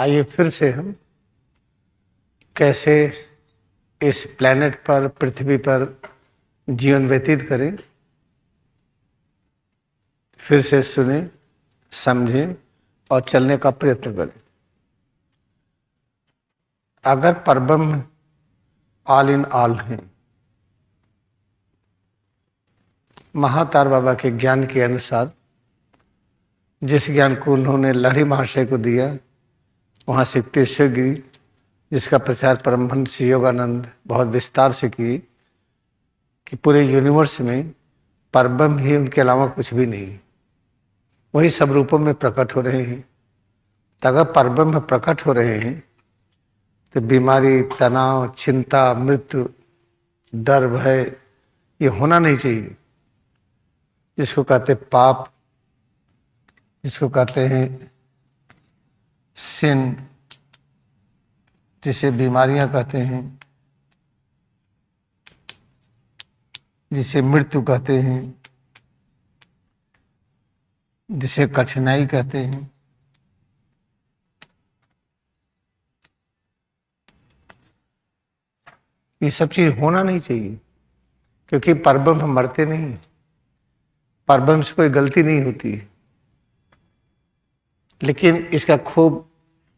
आइए फिर से हम कैसे इस प्लेनेट पर, पृथ्वी पर जीवन व्यतीत करें, फिर से सुने, समझें और चलने का प्रयत्न करें। अगर परब्रह्म ऑल इन ऑल हैं, महातार बाबा के ज्ञान के अनुसार, जिस ज्ञान को उन्होंने लहरी महाशय को दिया, वहाँ से तीसरे गिरी, जिसका प्रचार परमहंस योगानंद बहुत विस्तार से किए कि पूरे यूनिवर्स में परब्रह्म ही, उनके अलावा कुछ भी नहीं, वही सब रूपों में प्रकट हो रहे हैं। तो अगर परब्रह्म प्रकट हो रहे हैं तो बीमारी, तनाव, चिंता, मृत्यु, डर, भय ये होना नहीं चाहिए। जिसको कहते पाप, जिसको कहते हैं सिन, जिसे बीमारियां कहते हैं, जिसे मृत्यु कहते हैं, जिसे कठिनाई कहते हैं, ये सब चीज होना नहीं चाहिए। क्योंकि परब्रह्म मरते नहीं, परब्रह्म से कोई गलती नहीं होती है। लेकिन इसका खूब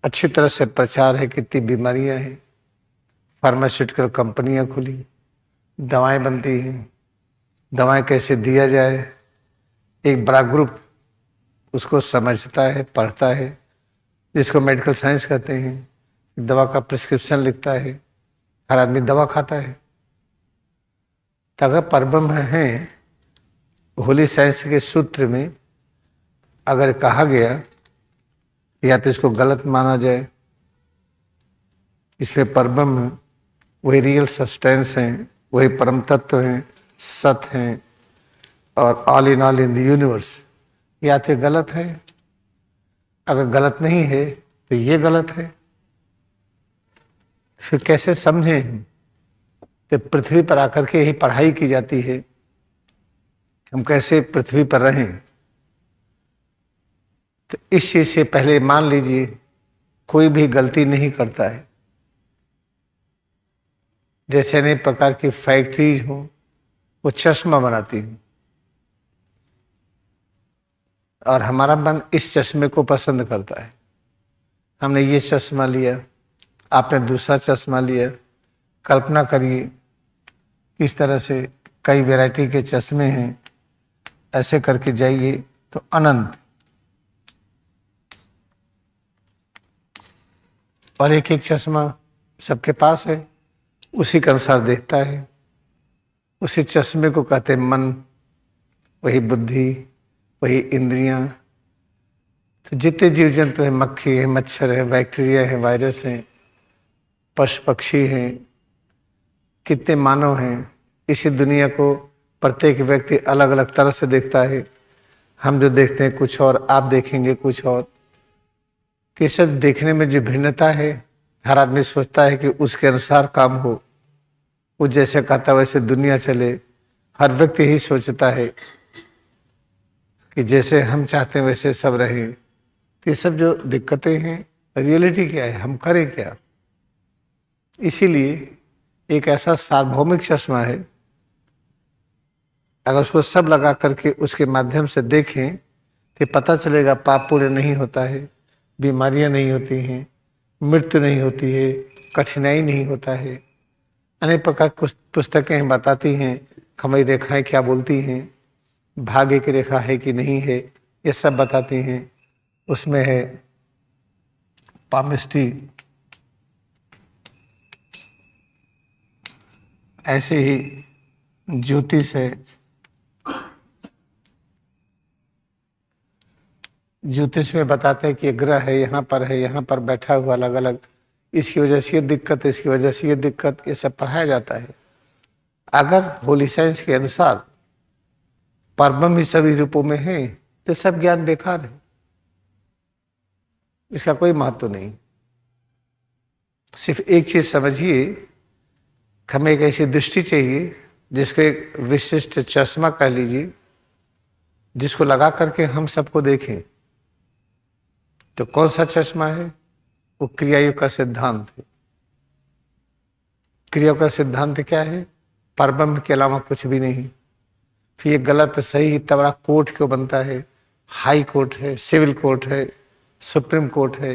अच्छी तरह से प्रचार है, कितनी बीमारियां हैं, फार्मास्यूटिकल कंपनियां खुली, दवाएं बनती हैं, दवाएं कैसे दिया जाए, एक बड़ा ग्रुप उसको समझता है, पढ़ता है, जिसको मेडिकल साइंस कहते हैं। दवा का प्रिस्क्रिप्शन लिखता है, हर आदमी दवा खाता है। तो अगर परब्रह्म है, होली साइंस के सूत्र में अगर कहा गया, या तो इसको गलत माना जाए, इसमें परब्रह्म वही रियल सब्सटेंस हैं, वही परम तत्व हैं, सत हैं और ऑल इन द यूनिवर्स, या तो गलत है। अगर गलत नहीं है तो ये गलत है। फिर कैसे समझें? तो पृथ्वी पर आकर के यही पढ़ाई की जाती है, हम कैसे पृथ्वी पर रहें। तो इस चीज से पहले मान लीजिए, कोई भी गलती नहीं करता है। जैसे अनेक प्रकार की फैक्ट्रीज हो, वो चश्मा बनाती हैं और हमारा मन इस चश्मे को पसंद करता है। हमने ये चश्मा लिया, आपने दूसरा चश्मा लिया। कल्पना करिए इस तरह से कई वैरायटी के चश्मे हैं, ऐसे करके जाइए तो अनंत, और एक एक चश्मा सबके पास है, उसी के अनुसार देखता है। उसी चश्मे को कहते हैं मन, वही बुद्धि, वही इंद्रियां। तो जितने जीव जंतु हैं, मक्खी है, मच्छर है, बैक्टीरिया है, वायरस है, पशु पक्षी हैं, कितने मानव हैं, इसी दुनिया को प्रत्येक व्यक्ति अलग अलग तरह से देखता है। हम जो देखते हैं कुछ और, आप देखेंगे कुछ और। ये सब देखने में जो भिन्नता है, हर आदमी सोचता है कि उसके अनुसार काम हो, वो जैसे कहता वैसे दुनिया चले। हर व्यक्ति ही सोचता है कि जैसे हम चाहते हैं वैसे सब रहे। ये सब जो दिक्कतें हैं, रियलिटी क्या है, हम करें क्या? इसीलिए एक ऐसा सार्वभौमिक चश्मा है, अगर उसको सब लगा करके उसके माध्यम से देखें तो पता चलेगा पाप पूर्ण नहीं होता है, बीमारियां नहीं होती हैं, मृत्यु नहीं होती है, कठिनाई नहीं होता है। अनेक प्रकार की पुस्तकें बताती हैं हमारी रेखाएं क्या बोलती हैं, भाग्य की रेखा है कि नहीं है, ये सब बताती हैं। उसमें है पामिस्ट्री, ऐसे ही ज्योतिष है। ज्योतिष में बताते हैं कि ग्रह है, यहाँ पर है, यहाँ पर बैठा हुआ अलग अलग, इसकी वजह से ये दिक्कत, इसकी वजह से ये दिक्कत, ये सब पढ़ाया जाता है। अगर होली साइंस के अनुसार परब्रह्म ही सभी रूपों में है तो सब ज्ञान बेकार है, इसका कोई महत्व नहीं। सिर्फ एक चीज समझिए, हमें एक ऐसी दृष्टि चाहिए जिसको एक विशिष्ट चश्मा कह लीजिए, जिसको लगा करके हम सबको देखें। तो कौन सा चश्मा है? वो क्रियायोग का सिद्धांत है। क्रिया का सिद्धांत क्या है? परब्रह्म के अलावा कुछ भी नहीं। फिर ये गलत सही इतना बड़ा कोर्ट क्यों बनता है? हाई कोर्ट है, सिविल कोर्ट है, सुप्रीम कोर्ट है।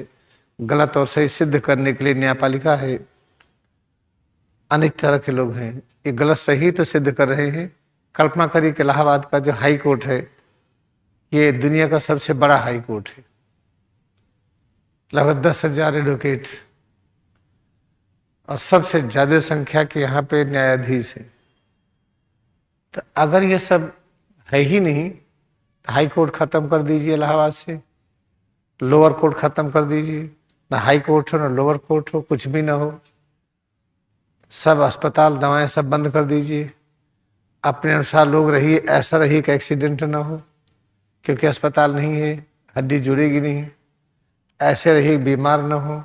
गलत और सही सिद्ध करने के लिए न्यायपालिका है, अनेक तरह के लोग हैं। ये गलत सही तो सिद्ध कर रहे हैं। कल्पना करिए कि इलाहाबाद का जो हाई कोर्ट है ये दुनिया का सबसे बड़ा हाई कोर्ट है, लगभग 10,000 एडवोकेट और सबसे ज्यादा संख्या के यहाँ पे न्यायाधीश है। तो अगर ये सब है ही नहीं तो हाई कोर्ट खत्म कर दीजिए इलाहाबाद से, लोअर कोर्ट खत्म कर दीजिए, ना हाई कोर्ट हो ना लोअर कोर्ट हो, कुछ भी ना हो। सब अस्पताल दवाएं सब बंद कर दीजिए, अपने अनुसार लोग रहिए, ऐसा रहिए कि एक्सीडेंट ना हो, क्योंकि अस्पताल नहीं है, हड्डी जुड़ेगी नहीं। ऐसे रहिए बीमार ना हो,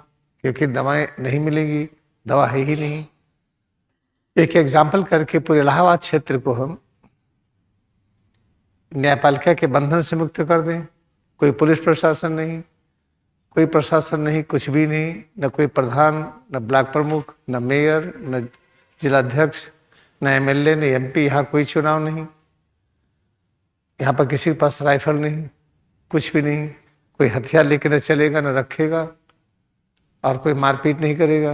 क्योंकि दवाएं नहीं मिलेंगी, दवा है ही नहीं। एक एग्जाम्पल करके पूरे इलाहाबाद क्षेत्र को हम न्यायपालिका के बंधन से मुक्त कर दें। कोई पुलिस प्रशासन नहीं, कोई प्रशासन नहीं, कुछ भी नहीं, न कोई प्रधान, न ब्लॉक प्रमुख, न मेयर, न जिलाध्यक्ष, न एमएलए, न एमपी। यहाँ कोई चुनाव नहीं, यहाँ पर किसी के पास राइफल नहीं, कुछ भी नहीं। कोई हथियार लेके न चलेगा न रखेगा, और कोई मारपीट नहीं करेगा।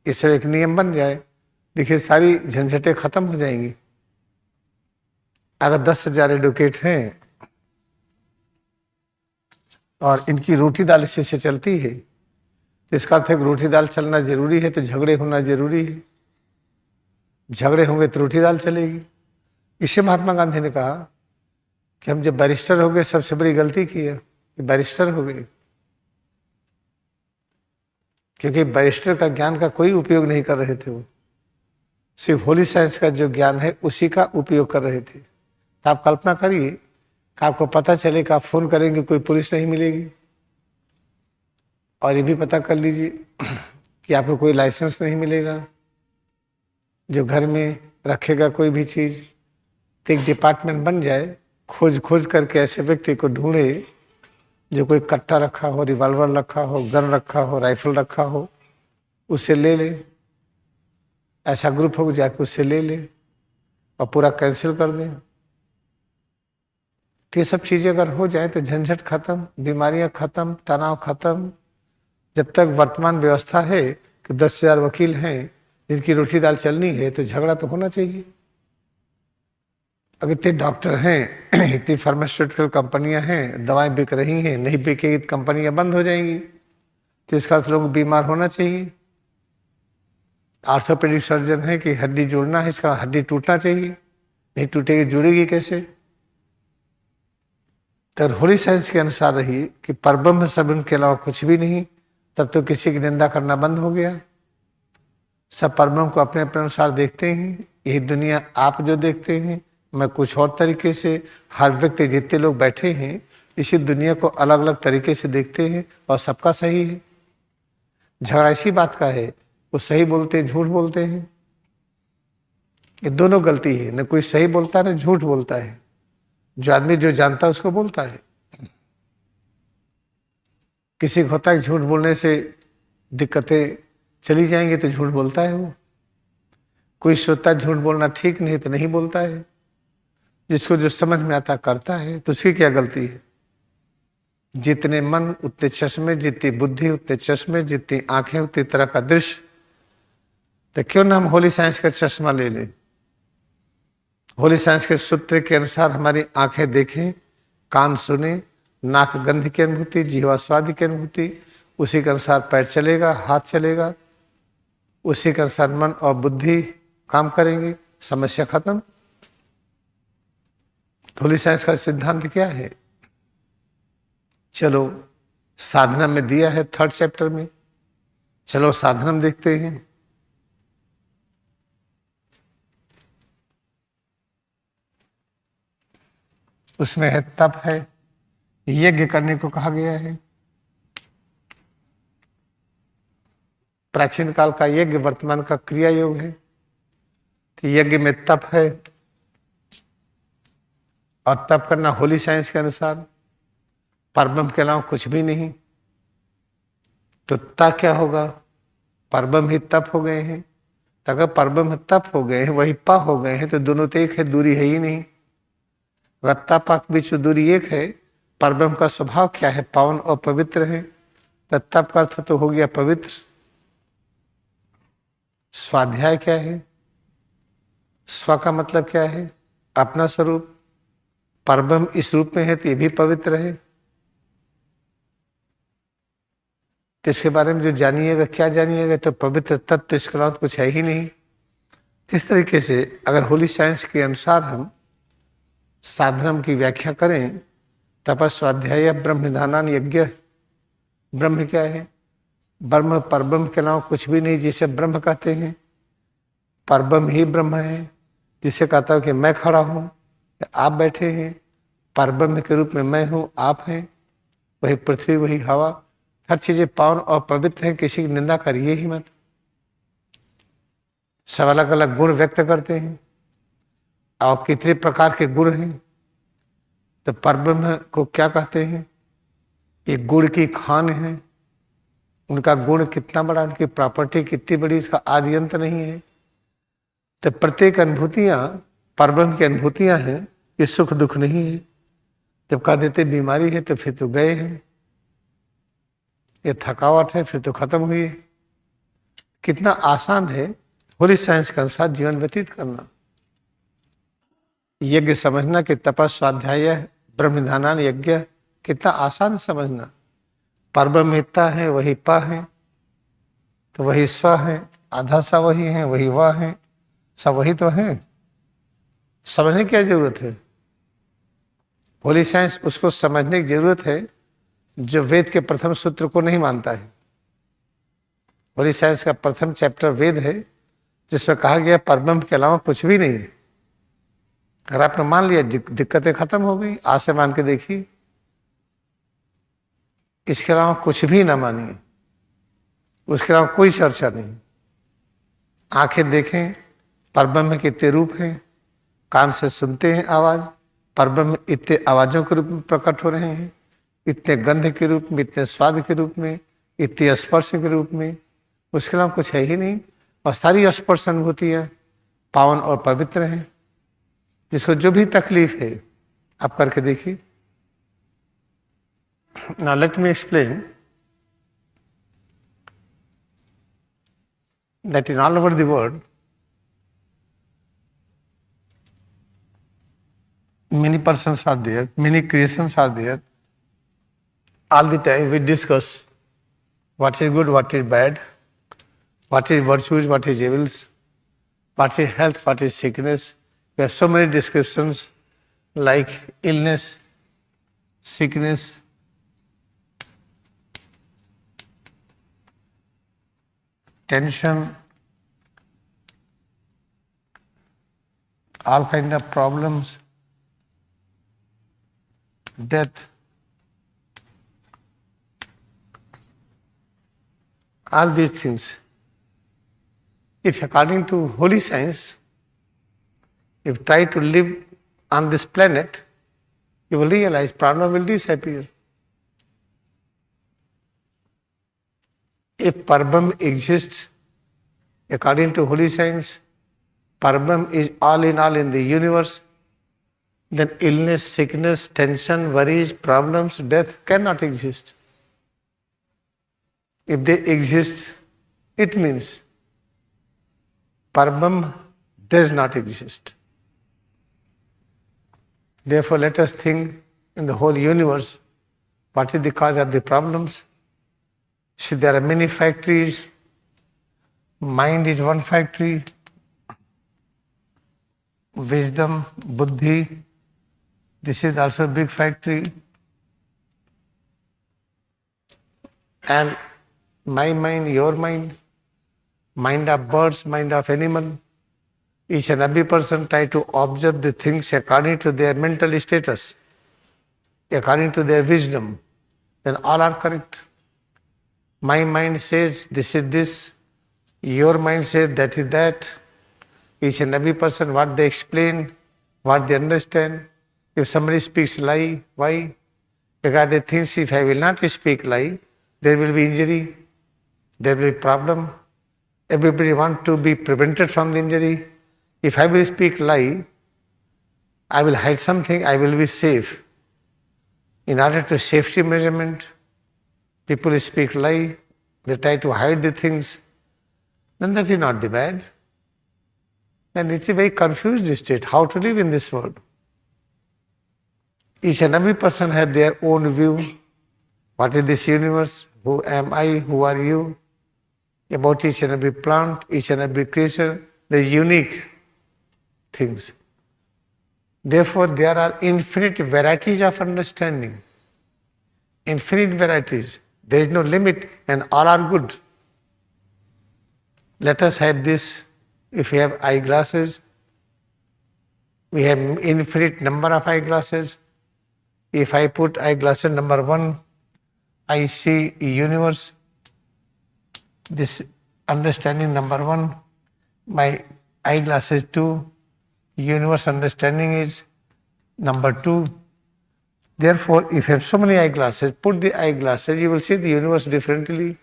ये सब एक नियम बन जाए, देखिए सारी झंझटें खत्म हो जाएंगी। अगर 10,000 एडवोकेट हैं और इनकी रोटी दाल इसी से चलती है, तो इसका अर्थ है रोटी दाल चलना जरूरी है, तो झगड़े होना जरूरी है। झगड़े होंगे तो रोटी दाल चलेगी। इसे महात्मा गांधी ने कहा कि हम जब बैरिस्टर हो गए सबसे बड़ी गलती की है कि बैरिस्टर हो गए, क्योंकि बैरिस्टर का ज्ञान का कोई उपयोग नहीं कर रहे थे। वो सिर्फ होली साइंस का जो ज्ञान है उसी का उपयोग कर रहे थे। तो आप कल्पना करिए कि आपको पता चले कि आप फोन करेंगे कोई पुलिस नहीं मिलेगी, और ये भी पता कर लीजिए कि आपको कोई लाइसेंस नहीं मिलेगा जो घर में रखेगा कोई भी चीज। तो एक डिपार्टमेंट बन जाए, खोज खोज करके ऐसे व्यक्ति को ढूंढे जो कोई कट्टा रखा हो, रिवॉल्वर रखा हो, गन रखा हो, राइफल रखा हो, उसे ले ले। ऐसा ग्रुप हो जाके उससे ले ले और पूरा कैंसिल कर दें। तो ये सब चीजें अगर हो जाए तो झंझट खत्म, बीमारियां खत्म, तनाव खत्म। जब तक वर्तमान व्यवस्था है कि 10,000 वकील हैं जिनकी रोटी दाल चलनी है, तो झगड़ा तो होना चाहिए। अगर इतने डॉक्टर हैं, इतनी फार्मास्यूटिकल कंपनियां हैं, दवाएं बिक रही हैं, नहीं बिकेगी तो कंपनियां बंद हो जाएंगी, तो इसका अर्थ लोग बीमार होना चाहिए। आर्थोपेडिक सर्जन है कि हड्डी जोड़ना है, इसका हड्डी टूटना चाहिए, नहीं टूटेगी जुड़ेगी कैसे? तो होली साइंस के अनुसार रही कि परब्रह्म सब उनके अलावा कुछ भी नहीं, तब तो किसी की निंदा करना बंद हो गया। सब परब्रह्म को अपने अपने अनुसार देखते हैं। यही दुनिया आप जो देखते हैं, मैं कुछ और तरीके से, हर व्यक्ति जितने लोग बैठे हैं इसी दुनिया को अलग अलग तरीके से देखते हैं, और सबका सही है। झगड़ा इसी बात का है, वो सही बोलते हैं, झूठ बोलते हैं। ये दोनों गलती है, न कोई सही बोलता है न झूठ बोलता है। जो आदमी जो जानता है उसको बोलता है। किसी को होता है झूठ बोलने से दिक्कतें चली जाएंगी तो झूठ बोलता है वो। कोई सोचता है झूठ बोलना ठीक नहीं तो नहीं बोलता है। जिसको जो समझ में आता करता है, तो उसकी क्या गलती है? जितने मन उतने चश्मे, जितनी बुद्धि उतने चश्मे, जितनी आंखें उतनी तरह का दृश्य। तो क्यों ना हम होली साइंस का चश्मा ले लें? होली साइंस के सूत्र के अनुसार हमारी आंखें देखें, कान सुने, नाक गंध की अनुभूति, जीवा स्वाद की अनुभूति, उसी के अनुसार पैर चलेगा, हाथ चलेगा, उसी के अनुसार मन और बुद्धि काम करेंगे, समस्या खत्म। होली साइंस का सिद्धांत क्या है? चलो साधना में दिया है 3rd चैप्टर में, चलो साधना में देखते हैं। उसमें है तप है, यज्ञ करने को कहा गया है। प्राचीन काल का यज्ञ वर्तमान का क्रिया योग है। तो यज्ञ में तप है, और तप करना होली साइंस के अनुसार, परब्रह्म के अलावा कुछ भी नहीं। तो ता क्या होगा? परब्रह्म ही तप हो गए हैं। तो अगर परब्रह्म तप हो गए हैं, वही पा हो गए हैं, तो दोनों तो एक है, दूरी है ही नहीं। रत्ता पा के बीच में दूरी एक है। परब्रह्म का स्वभाव क्या है? पावन और पवित्र है। तो तप का अर्थ तो हो गया पवित्र। स्वाध्याय क्या है? स्व का मतलब क्या है? अपना स्वरूप। परब्रह्म इस रूप में है तो ये भी पवित्र है। तो इसके बारे में जो जानिएगा, क्या जानिएगा? तो पवित्र तत्व तो इसके अलावा कुछ है ही नहीं। इस तरीके से अगर होली साइंस के अनुसार हम साधनम की व्याख्या करें, तपस्वाध्याय ब्रह्म निधानान यज्ञ। ब्रह्म क्या है? ब्रह्म परब्रह्म के अलावा कुछ भी नहीं, जिसे ब्रह्म कहते हैं। परब्रह्म ही ब्रह्म है। जिसे कहता हूं कि मैं खड़ा हूं, आप बैठे हैं, परब्रह्म के रूप में मैं हूं, आप हैं। वही पृथ्वी, वही हवा, हर चीजें पावन और पवित्र हैं। किसी की निंदा करिए ही मत। सब अलग अलग गुण व्यक्त करते हैं और कितने प्रकार के गुण हैं। तो परब्रह्म को क्या कहते हैं? ये गुण की खान है। उनका गुण कितना बड़ा, उनकी प्रॉपर्टी कितनी बड़ी, इसका आदि अंत नहीं है। तो प्रत्येक अनुभूतियां परब्रह्म की अनुभूतियां हैं। ये सुख दुख नहीं है। जब कह देते बीमारी है तो फिर तो गए हैं, ये थकावट है फिर तो खत्म हुई है। कितना आसान है होली साइंस के अनुसार जीवन व्यतीत करना। यज्ञ समझना कि तपस्वाध्याय ब्रह्म निधानान यज्ञ, कितना आसान समझना। परब्रह्मिकता है, वही पा है, तो वही स्व है। आधा सा वही है, वही वह है, सब वही तो है। समझने की क्या जरूरत है? होली साइंस उसको समझने की जरूरत है जो वेद के प्रथम सूत्र को नहीं मानता है। होली साइंस का प्रथम चैप्टर वेद है, जिसमें कहा गया परब्रह्म के अलावा कुछ भी नहीं है। अगर आपने मान लिया, दिक्कतें खत्म हो गई। आज से मान के देखिए, इसके अलावा कुछ भी ना मानिए, उसके अलावा कोई चर्चा नहीं। आंखें देखें, परब्रह्म के इतने रूप हैं। कान से सुनते हैं आवाज, परब्रह्म इतने आवाजों के रूप में प्रकट हो रहे हैं, इतने गंध के रूप में, इतने स्वाद के रूप में, इतने स्पर्श के रूप में। उसके अलावा कुछ है ही नहीं। और सारी स्पर्श अनुभूतियां पावन और पवित्र हैं। जिसको जो भी तकलीफ है आप करके देखिए। Now let me explain that in all over the world, many persons are there, many creations are there. All the time we discuss what is good, what is bad, what is virtues, what is evils, what is health, what is sickness. We have so many descriptions like illness, sickness, tension, all kind of problems, death, all these things. If according to holy science, if you try to live on this planet, you will realize problem will disappear. If Parabram exists, according to holy science, Parabram is all in the universe, then illness, sickness, tension, worries, problems, death cannot exist. If they exist, it means Parabram does not exist. Therefore, let us think in the whole universe, what is the cause of the problems? See, there are many factories. Mind is one factory. Wisdom, buddhi, this is also a big factory. And my mind, your mind, mind of birds, mind of animal, each and every person try to observe the things according to their mental status, according to their wisdom, then all are correct. My mind says this is this, your mind says that is that. Each and every person, what they explain, what they understand. If somebody speaks lie, why? Because they think if I will not speak lie, there will be injury. there will be problem. Everybody wants to be prevented from the injury. If I will speak lie, I will hide something, I will be safe. In order to safety measurement, people speak lie, they try to hide the things, then that is not the bad. Then it's a very confused state, how to live in this world. Each and every person has their own view. What is this universe? Who am I? Who are you? About each and every plant, each and every creature, there is unique things. Therefore, there are infinite varieties of understanding. Infinite varieties. There is no limit and all are good. Let us have this. If we have eyeglasses, we have infinite number of eyeglasses. If I put eyeglasses number 1, I see universe. This understanding number 1, my eyeglasses 2, universe understanding is number 2. Therefore, if you have so many eyeglasses, put the eyeglasses, you will see the universe differently.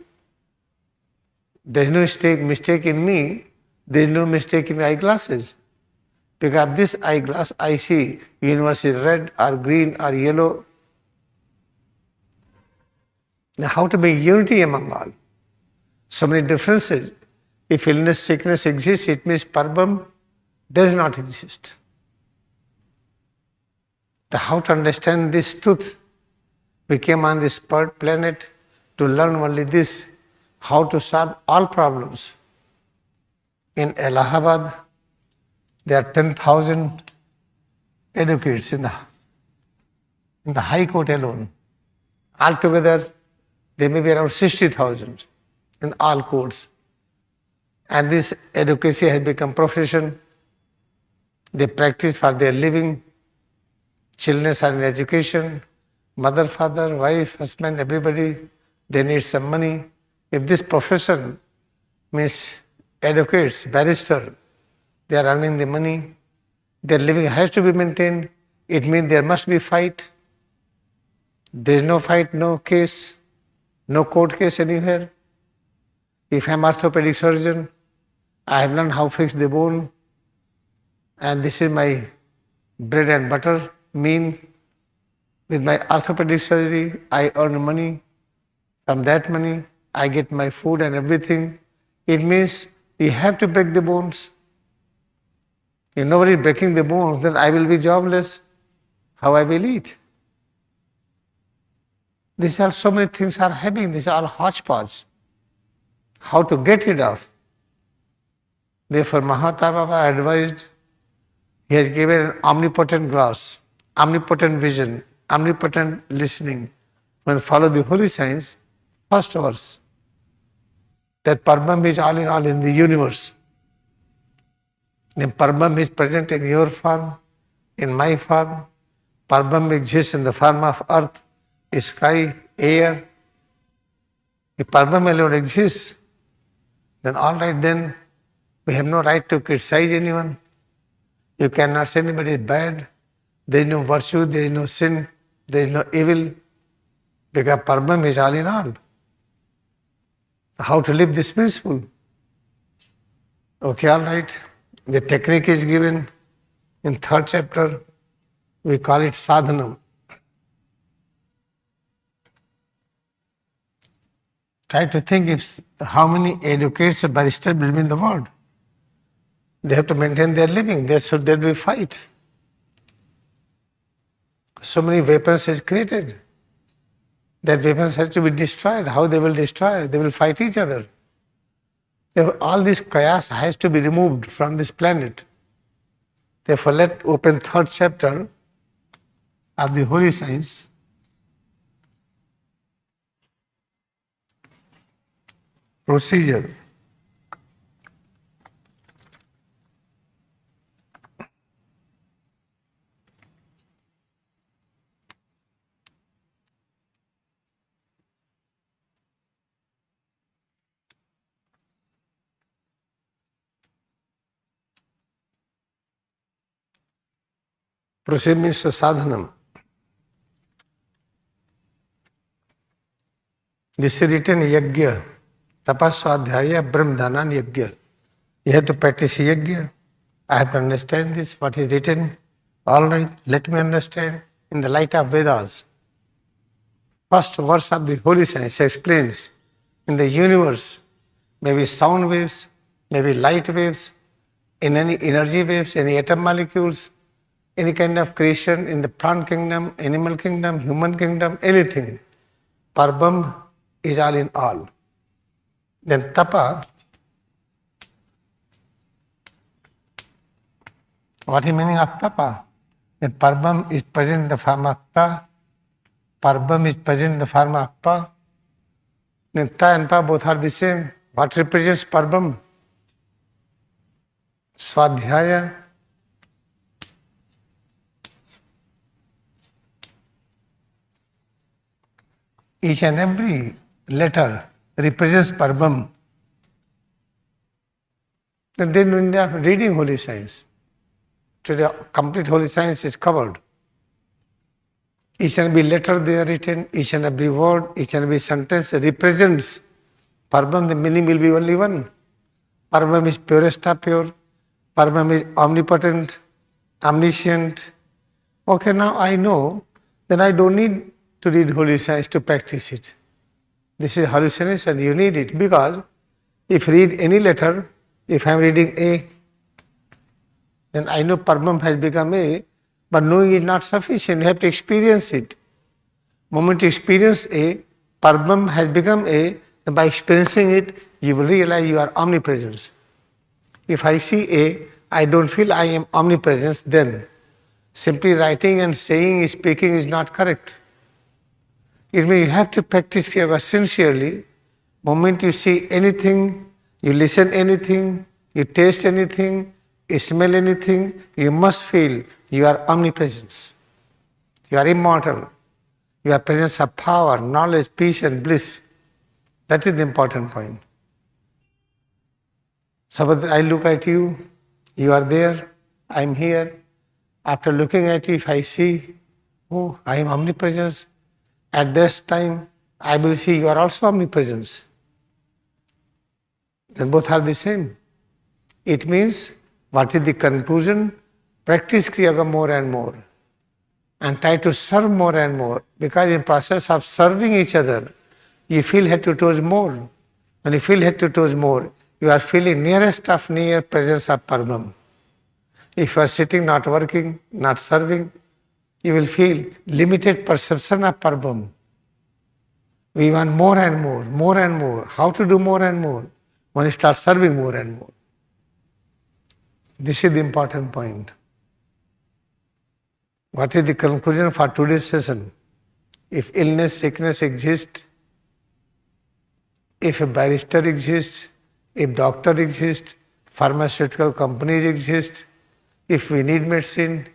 There is no mistake in me, there is no mistake in eyeglasses. Because this eyeglass, I see universe is red or green or yellow. Now, how to make unity among all? So many differences. If illness, sickness exists, it means Parambrahma does not exist. How to understand this truth? We came on this planet to learn only this, how to solve all problems. In Allahabad, there are 10,000 advocates in the High Court alone. Altogether, there may be around 60,000 in all courts. And this advocacy has become profession. They practice for their living. Children are in education. Mother, father, wife, husband, everybody, they need some money. If this profession means advocates, barrister, they are earning the money, their living has to be maintained, it means there must be fight. There is no fight, no case, no court case anywhere. If I am orthopedic surgeon, I have learned how to fix the bone, and this is my bread and butter, with my orthopedic surgery, I earn money. From that money, I get my food and everything. It means you have to break the bones. If nobody is breaking the bones, then I will be jobless. How I will eat? These are so many things are happening. These are all hodgepodge. How to get rid of? Therefore, Mahatma Baba advised, he has given an omnipotent glass, omnipotent vision, omnipotent listening. When follow the holy signs, first verse, that Parambrahma is all in the universe. Then Parambrahma is present in your form, in my form. Parambrahma exists in the form of earth, sky, air. If Parambrahma alone exists, then all right, then we have no right to criticize anyone. You cannot say anybody is bad. There is no virtue, there is no sin, there is no evil, because Parambrahma is all in all. How to live this principle? Okay, all right. The technique is given in 3rd chapter. We call it sadhanam. Try to think how many advocates or barristers will be in the world. They have to maintain their living. There will be fight. So many weapons is created. That weapons has to be destroyed. How they will destroy? They will fight each other. Therefore, all this chaos has to be removed from this planet. Therefore, let's open 3rd chapter of the Holy Science. Procedure. Procedure means sadhanam. This is written yajna. Tapaswadhyaya brahmdhanan yajna. You have to practice yajna. I have to understand this, what is written. All right, let me understand in the light of Vedas. First verse of the Holy Science explains in the universe, maybe sound waves, maybe light waves, in any energy waves, any atom molecules, any kind of creation in the plant kingdom, animal kingdom, human kingdom, anything. Parabram is all in all. Then tapa, what is the meaning of tapa? That Parabram is present in the form of ta, Parabram is present in the form of pa. Then ta and pa both are the same. What represents Parabram? Swadhyaya. Each and every letter represents Parabram. Then they don't have reading Holy Science. Today, complete Holy Science is covered. Each and every letter they are written, each and every word, each and every sentence represents Parabram. The meaning will be only one. Parabram is purest of pure. Parabram is omnipotent, omniscient. Okay, now I know, then I don't need to read Holy Science to practice it. This is hallucination, you need it, because if you read any letter, if I am reading A, then I know Parabram has become A, but knowing is not sufficient, you have to experience it. Moment you experience A, Parabram has become A, and by experiencing it, you will realize you are omnipresent. If I see A, I don't feel I am omnipresent, then simply writing and saying, speaking is not correct. It means you have to practice Kriyayoga sincerely. Moment you see anything, you listen anything, you taste anything, you smell anything, you must feel you are omnipresence. You are immortal. You are presence of power, knowledge, peace and bliss. That is the important point. Suppose I look at you, you are there, I am here. After looking at you, if I see, oh, I am omnipresence, at this time I will see you are also omnipresence. Then both are the same. It means, what is the conclusion? Practice Kriyayoga more and more and try to serve more and more, because in process of serving each other, you feel head to toes more. When you feel head to toes more, you are feeling nearest of near presence of Parabram. If you are sitting, not working, not serving, you will feel limited perception of Parabram. We want more and more, more and more. How to do more and more? When you start serving more and more. This is the important point. What is the conclusion for today's session? If illness, sickness exists, if a barrister exists, if doctor exists, pharmaceutical companies exist, if we need medicine,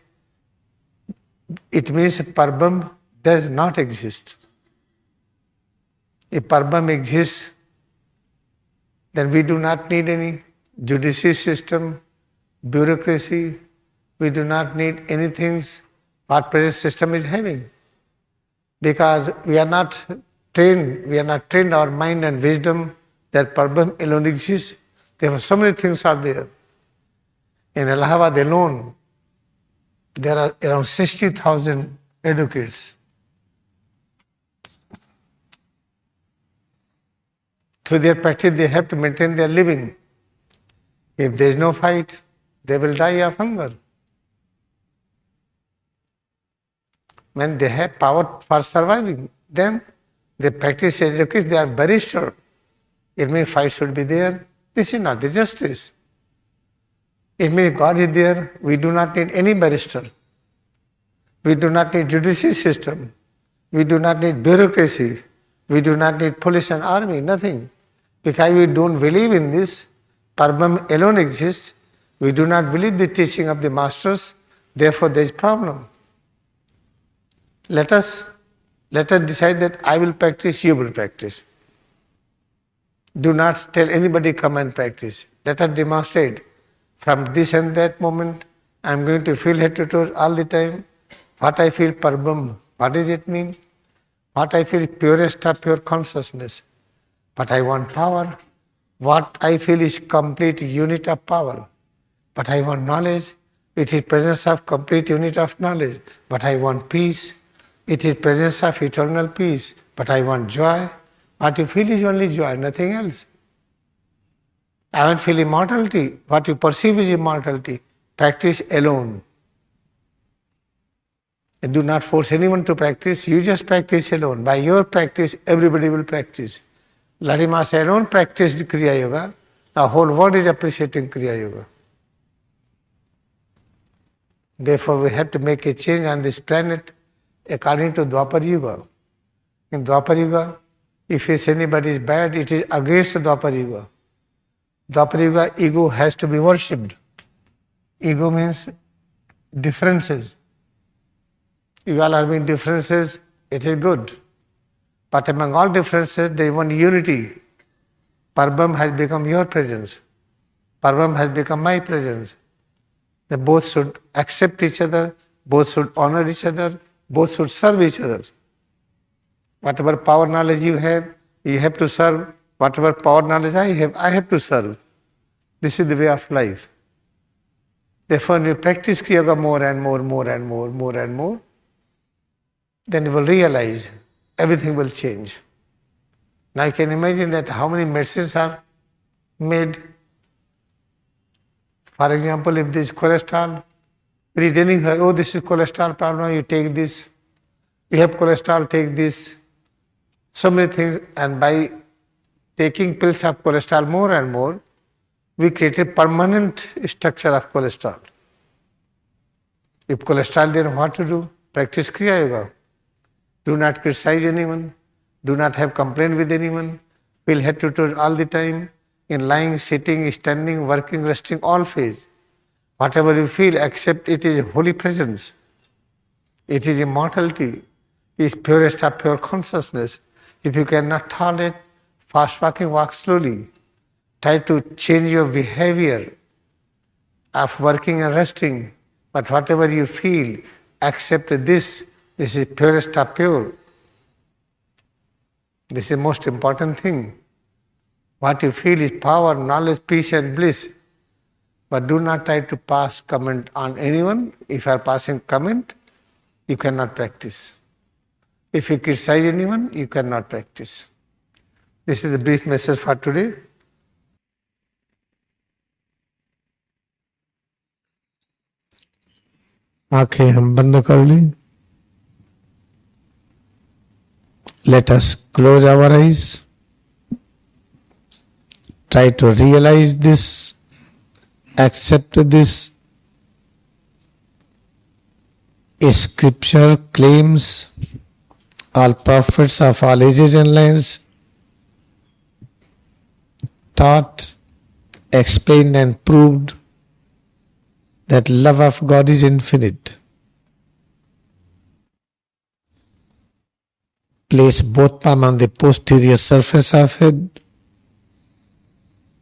it means Parabram does not exist. If Parabram exists, then we do not need any judicial system, bureaucracy, we do not need anything what present system is having. Because we are not trained our mind and wisdom that Parabram alone exists. Therefore, so many things are there. In Allahabad alone, there are around 60,000 advocates. Through their practice, they have to maintain their living. If there is no fight, they will die of hunger. When they have power for surviving, then they practice education, they are barrister. It means fight should be there. This is not the justice. It means God is there. We do not need any barrister. We do not need judicial system. We do not need bureaucracy. We do not need police and army, nothing. Because we don't believe in this, Parabram alone exists. We do not believe the teaching of the masters, therefore there is problem. Let us decide that I will practice, you will practice. Do not tell anybody come and practice. Let us demonstrate. From this and that moment, I am going to feel head to toes all the time. What I feel Parabram, what does it mean? What I feel purest of pure consciousness. but I want power. What I feel is complete unit of power, but I want knowledge. It is presence of complete unit of knowledge, but I want peace. It is presence of eternal peace, but I want joy. What you feel is only joy, nothing else. I don't feel immortality. What you perceive is immortality. Practice alone. And do not force anyone to practice. You just practice alone. By your practice, everybody will practice. Larima said, alone practiced Kriya Yoga. The whole world is appreciating Kriya Yoga. Therefore, we have to make a change on this planet according to Dwapar Yuga. In Dwapar Yuga, if you say anybody is bad, it is against Dwapar Yuga. Dwapar Yuga, ego has to be worshipped. Ego means differences. You all are having differences, it is good. But among all differences, there is one unity. Parambrahma has become your presence. Parambrahma has become my presence. They both should accept each other, both should honor each other, both should serve each other. Whatever power knowledge you have to serve. Whatever power knowledge I have to serve. This is the way of life. Therefore, when you practice Kriya Yoga more and more, then you will realize everything will change. Now you can imagine that how many medicines are made. For example, if this cholesterol, we are telling her, oh, this is cholesterol problem, you take this. You have cholesterol, take this. So many things, and by taking pills of cholesterol more and more, we create a permanent structure of cholesterol. If cholesterol, then what to do? Practice Kriya Yoga. Do not criticize anyone. Do not have complaint with anyone. Feel head to toe all the time. In lying, sitting, standing, working, resting, all phase. Whatever you feel, accept it is holy presence. It is immortality. It is purest of pure consciousness. If you cannot tolerate fast walking, walk slowly. Try to change your behavior of working and resting. But whatever you feel, accept this. This is purest of pure. This is the most important thing. What you feel is power, knowledge, peace and bliss. But do not try to pass comment on anyone. If you are passing comment, you cannot practice. If you criticize anyone, you cannot practice. This is the brief message for today. आंखें हम बंद कर लें. Let us close our eyes. Try to realize this, accept this. A scripture claims all prophets of all ages and lands taught, explained and proved that love of God is infinite. Place both palms on the posterior surface of head.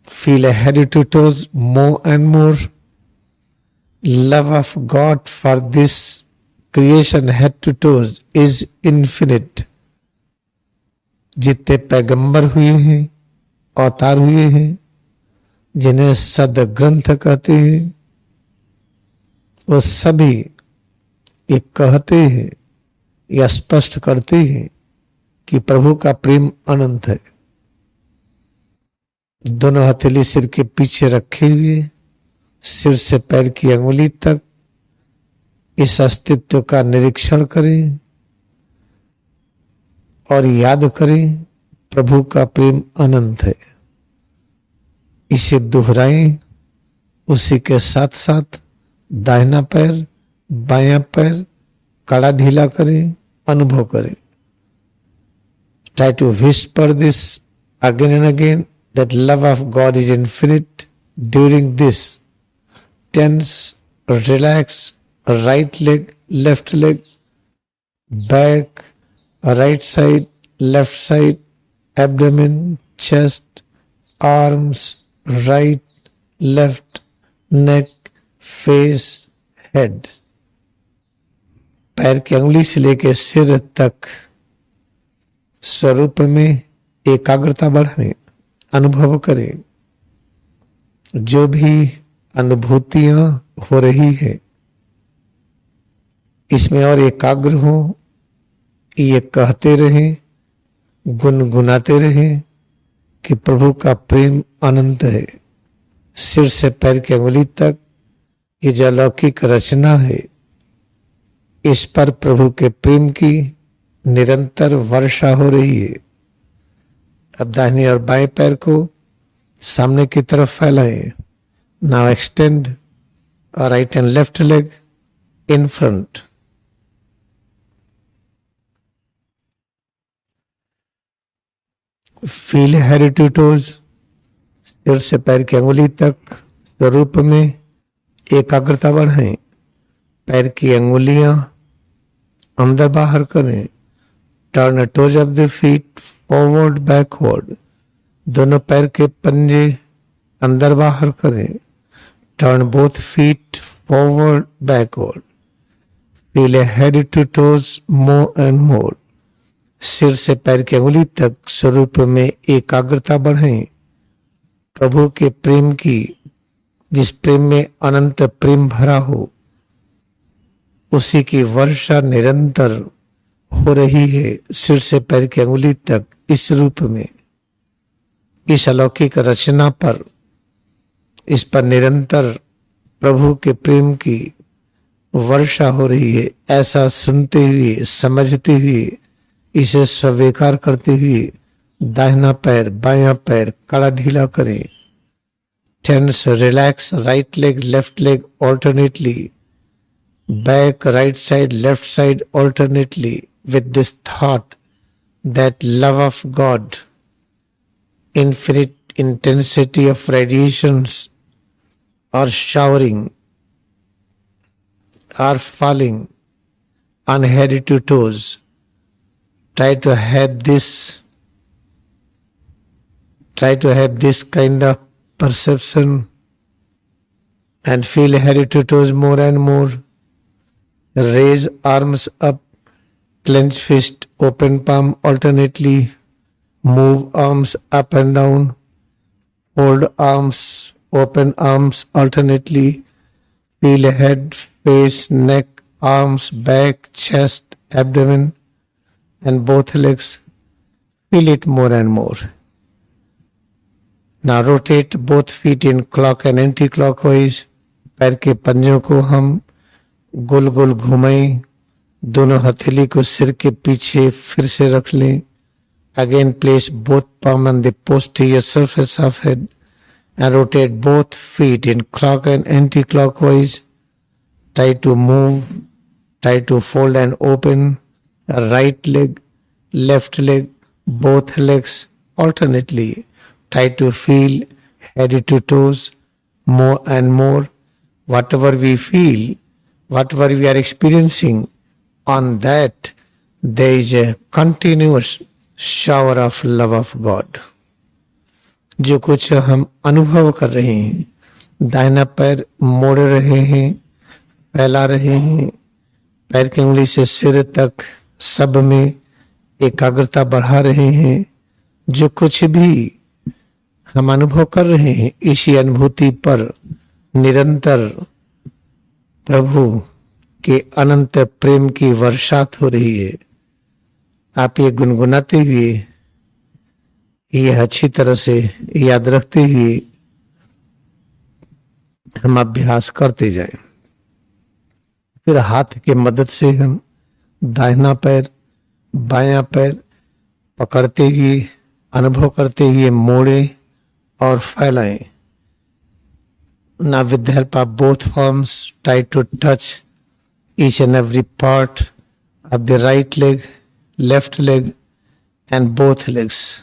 Feel a head to toes more and more. Love of God for this creation head to toes is infinite. जितने पैगंबर हुए हैं, अवतार हुए हैं, जिन्हें सद ग्रंथ कहते हैं, वो सभी ये कहते हैं या स्पष्ट करते हैं कि प्रभु का प्रेम अनंत है. दोनों हथेली सिर के पीछे रखे हुए, सिर से पैर की अंगुली तक इस अस्तित्व का निरीक्षण करें और याद करें प्रभु का प्रेम अनंत है. इसे दोहराएं. उसी के साथ साथ दाहिना पैर, बायां पैर कड़ा ढीला करें, अनुभव करें. Try to whisper this again and again, that love of God is infinite. During this, tense, relax, right leg, left leg, back, right side, left side, abdomen, chest, arms, right, left, neck, face, head. पैर की अंगुली से लेकर सिर तक स्वरूप में एकाग्रता बढ़ाएं, अनुभव करें। जो भी अनुभूतियां हो रही है इसमें और एकाग्र हो, ये कहते रहें, गुनगुनाते रहें कि प्रभु का प्रेम अनंत है। सिर से पैर की अंगुली तक ये जो अलौकिक रचना है, इस पर प्रभु के प्रेम की निरंतर वर्षा हो रही है। अब दाहिने और बाएं पैर को सामने की तरफ फैलाएं। नाउ एक्सटेंड और right and left leg in front. Feel head to toes, सिर से पैर की अंगुली तक स्वरूप में एकाग्रता बढ़ाएं। पैर की अंगुलियां अंदर बाहर करें। Turn toes of the feet forward backward, दोनों पैर के पंजे अंदर बाहर करें। Turn both feet forward backward. Feel head to toes more and more, सिर से पैर की अंगुली तक स्वरूप में एकाग्रता बढ़ाएं। प्रभु के प्रेम की, जिस प्रेम में अनंत प्रेम भरा हो, उसी की वर्षा निरंतर हो रही है। सिर से पैर की अंगुली तक इस रूप में, इस अलौकिक रचना पर, इस पर निरंतर प्रभु के प्रेम की वर्षा हो रही है। ऐसा सुनते हुए, समझते हुए, इसे स्वीकार करते हुए दाहिना पैर बायां पैर कड़ा ढीला करें। Tense relax right leg left leg alternately, back right side left side alternately, with this thought that love of God, infinite intensity of radiations are showering, are falling on head to toes. Try to have this kind of perception and feel head to toes more and more. Raise arms up, clench fist, open palm alternately. Move arms up and down. Hold arms, open arms alternately. Feel head, face, neck, arms, back, chest, abdomen, and both legs. Feel it more and more. Now rotate both feet in clock and anti-clockwise. पैर के पंजों को हम गोल गोल घुमाएं। दोनों हथेली को सिर के पीछे फिर से रख लें। Again place both palm on the posterior surface of head and rotate both feet in clock and anti-clockwise. Try to move, try to fold and open right leg, left leg, both legs alternately. Try to feel head to toes more and more. Whatever we feel, whatever we are experiencing, on that there is a continuous shower of love of God. जो कुछ हम अनुभव कर रहे हैं, दाहिना पैर मोड़ रहे हैं, फैला रहे हैं, पैर की उंगली से सिर तक सब में एकाग्रता बढ़ा रहे हैं। जो कुछ भी हम अनुभव कर रहे हैं, इसी अनुभूति पर निरंतर प्रभु के अनंत प्रेम की वर्षात हो रही है। आप ये गुनगुनाते हुए, ये अच्छी तरह से याद रखते हुए हम अभ्यास करते जाएं। फिर हाथ के मदद से हम दाहिना पैर बायां पैर पकड़ते हुए, अनुभव करते हुए मोड़े और फैलाएं। Now with the help of both arms, try to touch each and every part of the right leg, left leg and both legs.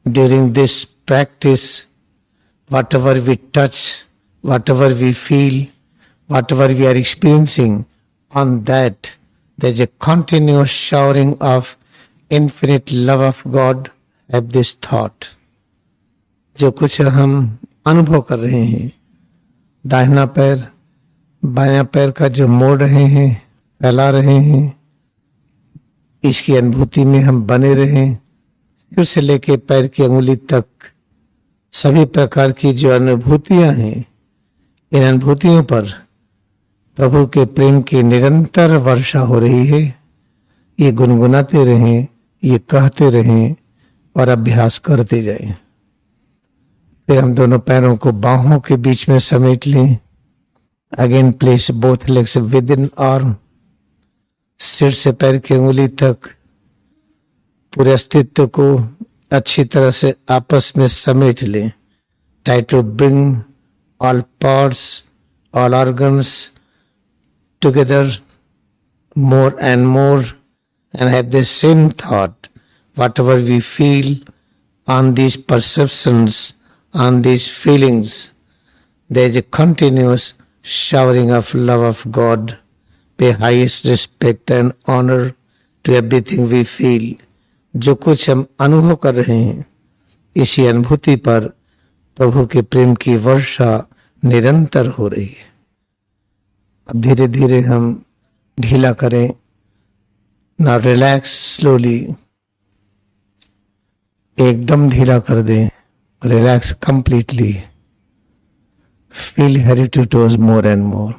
During this practice, whatever we touch, whatever we feel, whatever we are experiencing, on that there is a continuous showering of infinite love of God. Have this thought. जो कुछ हम अनुभव कर रहे हैं, दाहिना पैर बायां पैर का जो मोड़ रहे हैं, फैला रहे हैं, इसकी अनुभूति में हम बने रहें। सिर से लेके पैर की अंगुली तक सभी प्रकार की जो अनुभूतियां हैं, इन अनुभूतियों पर प्रभु के प्रेम की निरंतर वर्षा हो रही है। ये गुनगुनाते रहें, ये कहते रहें और अभ्यास करते जाएं। फिर हम दोनों पैरों को बाहों के बीच में समेट लें। Again place both legs with in arm. सिर से पैर की अंगुली तक पूरे अस्तित्व को अच्छी तरह से आपस में समेट लें। Try to bring all parts, all organs together more and more, and have the same thought. Whatever we feel on these perceptions, on these feelings, there is a continuous showering of love of God. Pay highest respect and honor to everything we feel. जो कुछ हम अनुभव कर रहे हैं, इसी अनुभूति पर प्रभु के प्रेम की वर्षा निरंतर हो रही है। अब धीरे धीरे हम ढीला करें। Now relax slowly. एकदम ढीला कर दें। Relax completely. Feel head to toes more and more.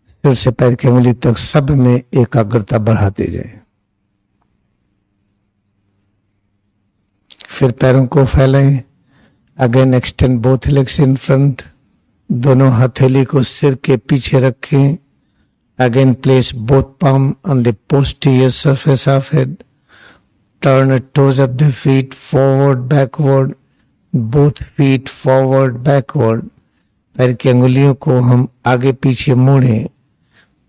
सिर से पैर की अंगुली तक सब में एकाग्रता बढ़ाते जाए। फिर पैरों को फैलाएं। Again extend both legs in front. दोनों हथेली को सिर के पीछे रखें। Again place both palm on the posterior surface of head. Turn the toes of the feet forward, backward. Both feet forward, backward. पैर की अंगुलियों को हम आगे पीछे मोड़ें।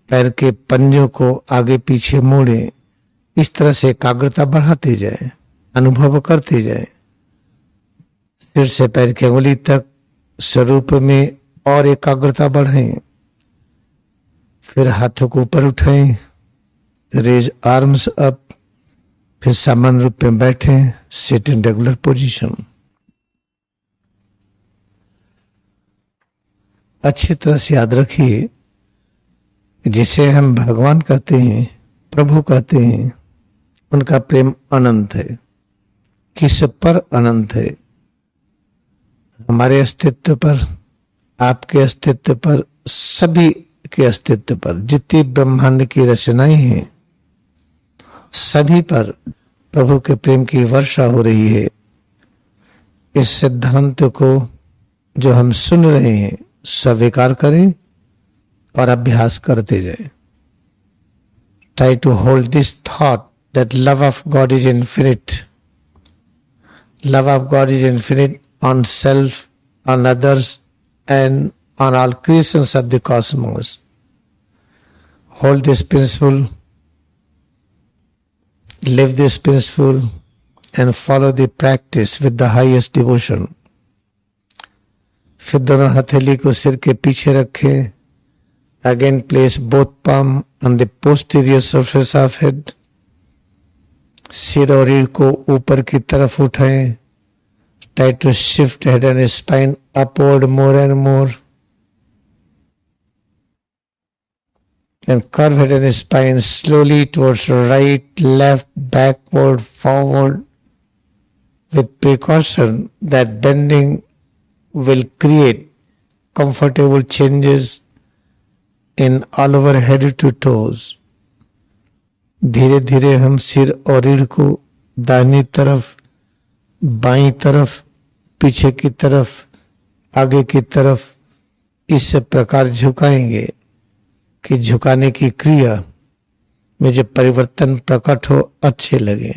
पैर के पंजों को आगे पीछे मोड़ें। इस तरह से एकाग्रता बढ़ाते जाएं, अनुभव करते जाएं। सिर से पैर की अंगुली तक स्वरूप में और एकाग्रता बढ़ाएं। फिर हाथों को ऊपर उठाएं, रेज आर्म्स अप। फिर सामान्य रूप में बैठें, सिट इन रेगुलर पोजीशन। अच्छी तरह से याद रखिए, जिसे हम भगवान कहते हैं, प्रभु कहते हैं, उनका प्रेम अनंत है। किस पर अनंत है? हमारे अस्तित्व पर, आपके अस्तित्व पर, सभी के अस्तित्व पर, जितनी ब्रह्मांड की रचनाएं हैं, सभी पर प्रभु के प्रेम की वर्षा हो रही है। इस सिद्धांत को जो हम सुन रहे हैं स्वीकार करें और अभ्यास करते जाएं। Try to hold this thought that love of God is infinite. Love of God is infinite on self, on others, and on all creations of the cosmos. Hold this principle, live this principle, and follow the practice with the highest devotion. फिर दोनों हथेली को सिर के पीछे रखें। Again place both palm on the posterior surface of head. सिर और रीढ़ को ऊपर की तरफ उठाएं। Try to shift head and spine upward more and more. And curve head and spine slowly towards right, left, backward, forward, with precaution that bending will create comfortable changes in all over head to toes. धीरे धीरे हम सिर और रीढ़ को दाहिनी तरफ, बाईं तरफ, पीछे की तरफ, आगे की तरफ इस प्रकार झुकाएंगे कि झुकाने की क्रिया में जो परिवर्तन प्रकट हो अच्छे लगे।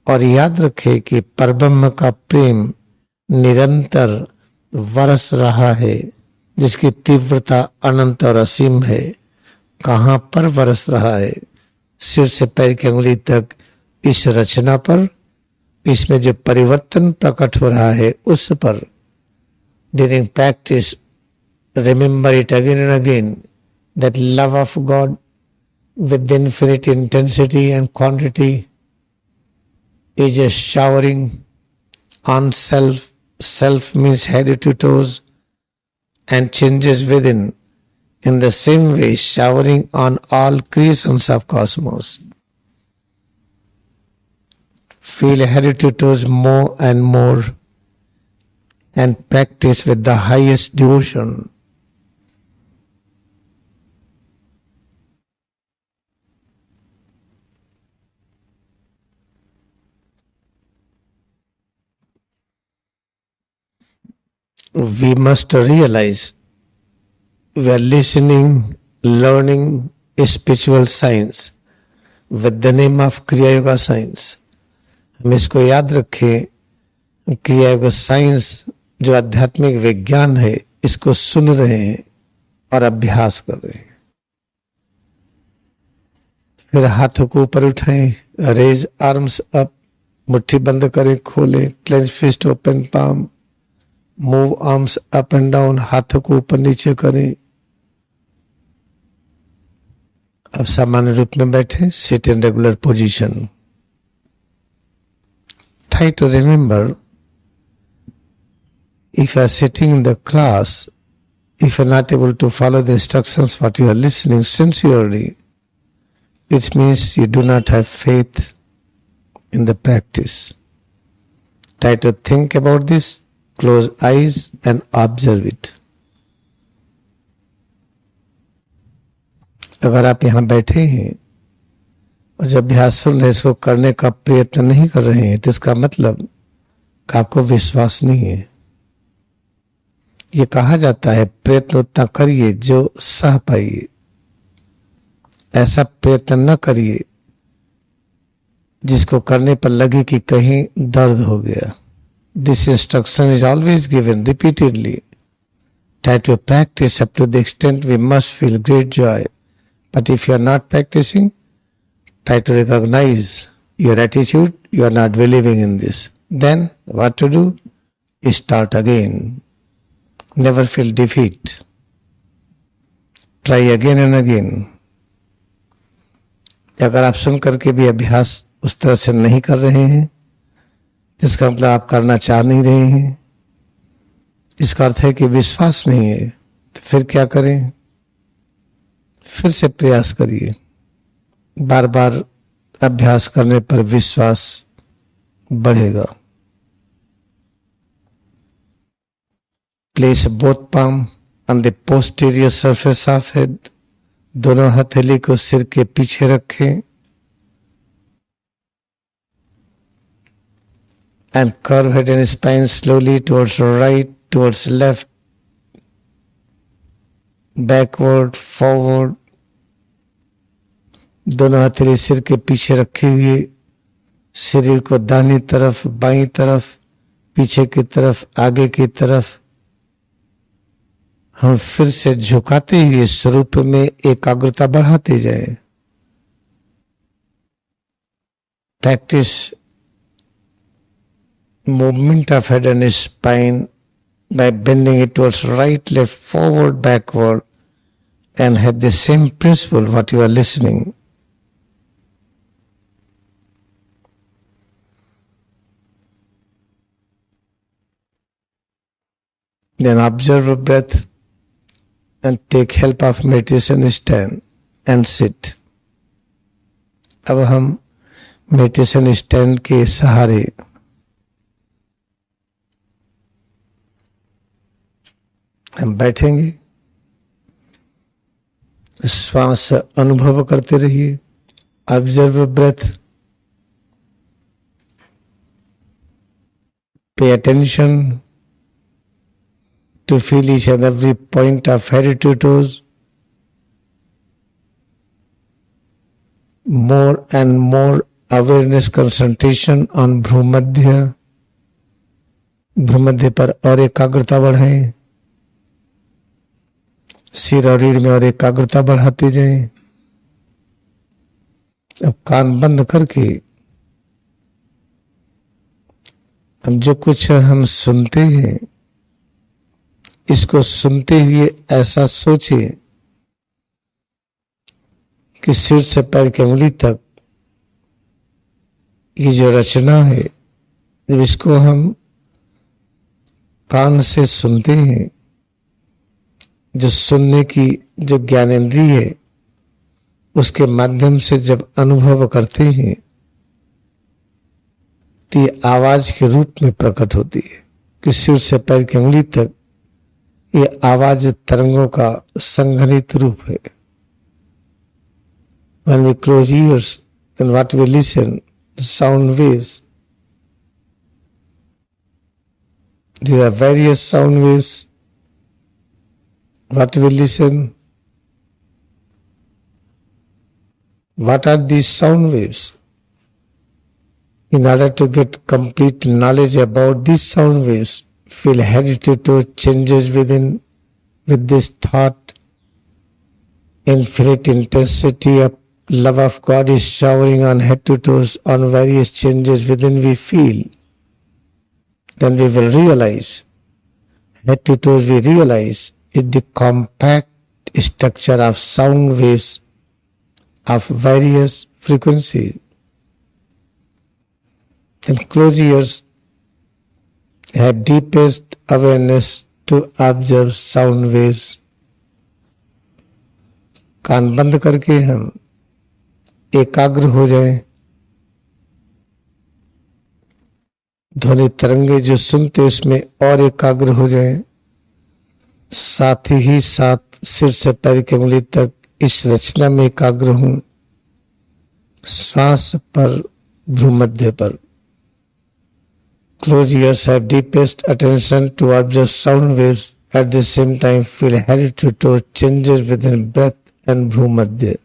और याद रखें कि परब्रह्म का प्रेम निरंतर बरस रहा है, जिसकी तीव्रता अनंत और असीम है। कहाँ पर बरस रहा है? सिर से पैर की अंगुली तक इस रचना पर, इसमें जो परिवर्तन प्रकट हो रहा है उस पर। During practice remember it again and again that love of God with infinite intensity and quantity is a showering on self. Self means head to toes and changes within. In the same way, showering on all creations of cosmos. feel headed towards more and more and practice with the highest devotion. We must realize we are listening, learning spiritual science with the name of Kriyayoga science. हम इसको याद रखें, क्रियायोग science जो आध्यात्मिक विज्ञान है, इसको सुन रहे हैं और अभ्यास कर रहे हैं। फिर हाथों को ऊपर उठाएं, रेज आर्म्स अप, मुट्ठी बंद करें, खोलें, clench fist, open palm, move arms up and down, हाथों को ऊपर नीचे करें। अब सामान्य रूप में बैठे, sit in regular position. Try to remember, if you are sitting in the class, if you are not able to follow the instructions what you are listening sincerely, it means you do not have faith in the practice. Try to think about this, close eyes and observe it. अगर आप यहाँ बैठे हैं और जब अभ्यास सुन रहे, इसको करने का प्रयत्न नहीं कर रहे हैं, तो इसका मतलब कि आपको विश्वास नहीं है। ये कहा जाता है प्रयत्न उतना करिए जो सह पाइए, ऐसा प्रयत्न न करिए जिसको करने पर लगे कि कहीं दर्द हो गया। This instruction is always given repeatedly. Try to practice up to the extent we must feel great joy. But if you are not practicing, try to recognize your attitude, you are not believing in this. Then what to do? Start again. Never feel defeat. Try again and again. अगर आप सुन करके भी अभ्यास उस तरह से नहीं कर रहे हैं, जिसका मतलब आप करना चाह नहीं रहे हैं, इसका अर्थ है कि विश्वास नहीं है, तो फिर क्या करें? फिर से प्रयास करिए। बार बार अभ्यास करने पर विश्वास बढ़ेगा। Place both palm on the posterior surface of head. दोनों हथेली को सिर के पीछे रखें and curve head and spine slowly towards right, towards left, backward, forward. दोनों हथेली सिर के पीछे रखे हुए शरीर को दाहिनी तरफ, बाईं तरफ, पीछे की तरफ, आगे की तरफ हम फिर से झुकाते हुए स्वरूप में एकाग्रता बढ़ाते जाएं। Practice movement of head and spine by bending it towards right, left, forward, backward, and have the same principle what you are listening. Then observe a breath and take help of meditation, stand and sit. अब हम meditation stand के सहारे हम बैठेंगे। श्वास अनुभव करते रहिए। Observe breath, pay attention to feel each and every point of head to toes. More and more awareness concentration on भ्रूमध्य। भ्रूमध्य पर और एकाग्रता बढ़ाएं। सिर और रीढ़ में और एकाग्रता बढ़ाते जाएं। अब कान बंद करके अब जो कुछ हम सुनते हैं, इसको सुनते हुए ऐसा सोचिए कि सिर से पैर की उंगली तक ये जो रचना है, जब इसको हम कान से सुनते हैं, जो सुनने की जो ज्ञानेंद्रिय है, उसके माध्यम से जब अनुभव करते हैं, शक्ति आवाज के रूप में प्रकट होती है कि सिर से पैर की उंगली तक ये आवाज तरंगों का संघनित रूप है। When we close ears, then what we listen, the sound waves. There are various sound waves. What we listen? What are these sound waves? In order to get complete knowledge about these sound waves, feel head to toe changes within with this thought. Infinite intensity of love of God is showering on head to toes on various changes within we feel. Then we will realize, head to toes we realize is the compact structure of sound waves of various frequencies. Then close ears, have deepest awareness to observe sound waves. कान बंद करके हम एकाग्र हो जाएं, ध्वनि तरंगे जो सुनते उसमें और एकाग्र हो जाएं, साथ ही साथ सिर से पैर की उंगली तक इस रचना में एकाग्र हूं, श्वास पर, भ्रूमध्य पर. Close ears, have deepest attention to observe sound waves. At the same time, feel head to toe changes within breath and bhrumadhya.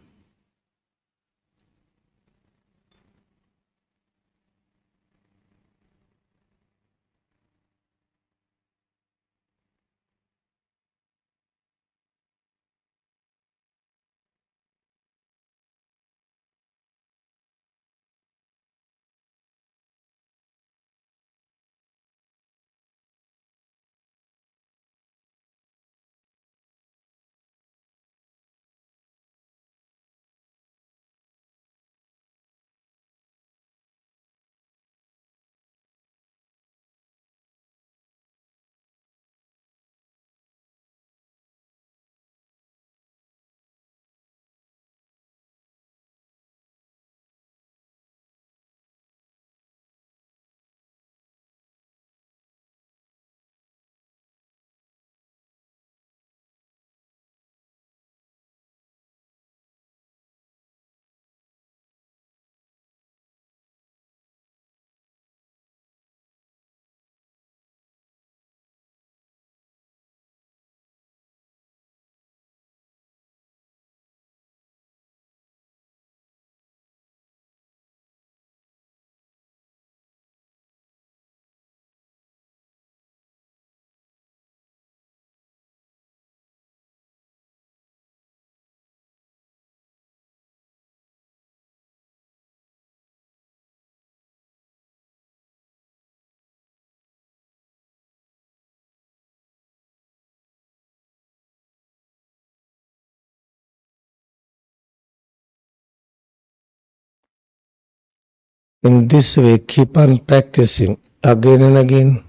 In this way, keep on practicing again and again.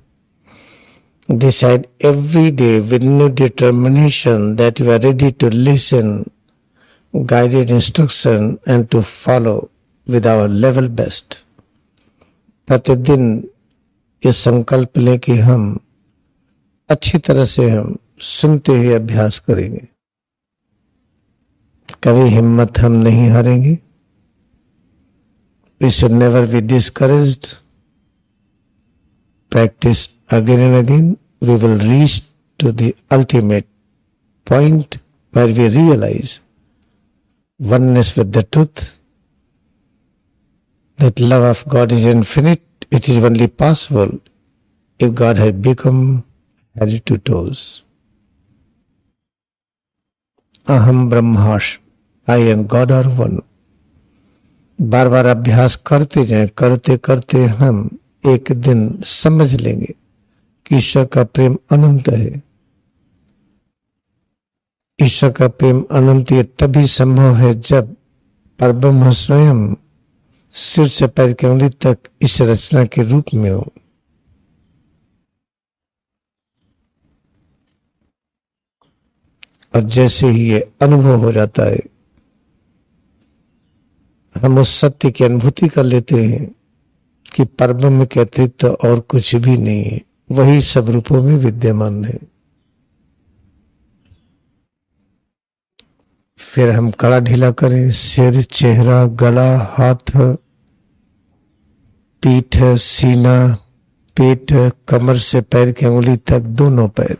Decide every day with new determination that you are ready to listen, guided instruction and to follow with our level best. प्रतिदिन ये संकल्प लें कि हम अच्छी तरह से हम सुनते हुए अभ्यास करेंगे. कभी हिम्मत हम नहीं हारेंगे. We should never be discouraged. Practice again and again. We will reach to the ultimate point where we realize oneness with the truth. That love of God is infinite. It is only possible if God had become head to toes. Aham Brahmash. I and God are one. बार बार अभ्यास करते जाएं, करते करते हम एक दिन समझ लेंगे कि ईश्वर का प्रेम अनंत है. ईश्वर का प्रेम अनंत ये तभी संभव है जब परब्रह्म स्वयं सिर से पैर की उंगली तक इस रचना के रूप में हो. और जैसे ही ये अनुभव हो जाता है, हम उस सत्य की अनुभूति कर लेते हैं कि परब्रह्म के अतिरिक्त और कुछ भी नहीं है, वही सब रूपों में विद्यमान है। फिर हम कड़ा ढीला करें, सिर, चेहरा, गला, हाथ, पीठ, सीना, पेट, कमर से पैर की अंगुली तक, दोनों पैर।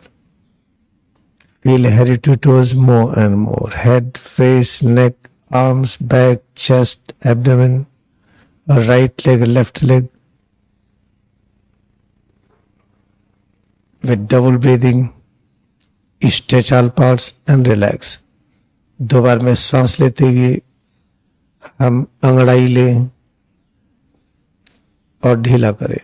Feel head to toes more and more. Head, face, neck, arms, back, chest, abdomen, right leg, left leg. With double breathing, stretch all parts and relax. 2 बार में श्वास लेते हुए हम अंगड़ाई लें और ढीला करें।